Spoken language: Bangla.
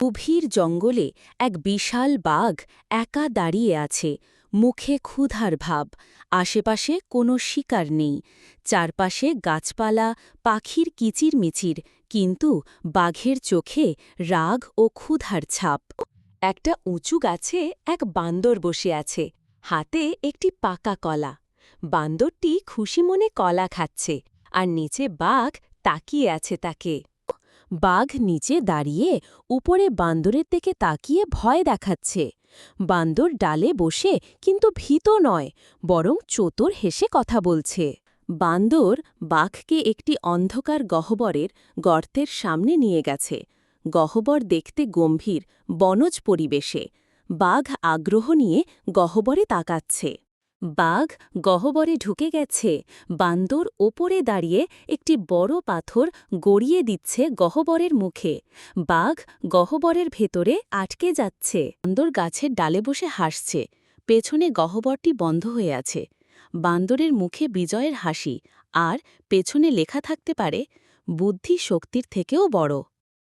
গভীর জঙ্গলে এক বিশাল বাঘ একা দাঁড়িয়ে আছে, মুখে ক্ষুধার ভাব। আশেপাশে কোনো শিকার নেই, চারপাশে গাছপালা, পাখির কিচিরমিচির, কিন্তু বাঘের চোখে রাগ ও ক্ষুধার ছাপ। একটা উঁচু গাছে এক বান্দর বসে আছে, হাতে একটি পাকা কলা। বান্দরটি খুশি মনে কলা খাচ্ছে, আর নিচে বাঘ তাকিয়ে আছে তাকে। বাঘ নিচে দাঁড়িয়ে উপরে বান্দরের দিকে তাকিয়ে ভয় দেখাচ্ছে। বান্দর ডালে বসে কিন্তু ভীত নয়, বরং চতুর হেসে কথা বলছে। বান্দর বাঘকে একটি অন্ধকার গহ্বরের গর্তের সামনে নিয়ে গেছে। গহ্বর দেখতে গম্ভীর, বনজ পরিবেশে। বাঘ আগ্রহ নিয়ে গহ্বরে তাকাচ্ছে। বাঘ গহ্বরে ঢুকে গেছে, বান্দর ওপরে দাঁড়িয়ে একটি বড় পাথর গড়িয়ে দিচ্ছে গহ্বরের মুখে। বাঘ গহ্বরের ভেতরে আটকে যাচ্ছে। বান্দর গাছের ডালে বসে হাসছে, পেছনে গহ্বরটি বন্ধ হয়ে আছে। বান্দরের মুখে বিজয়ের হাসি, আর পেছনে লেখা থাকতে পারে, বুদ্ধি শক্তির থেকেও বড়।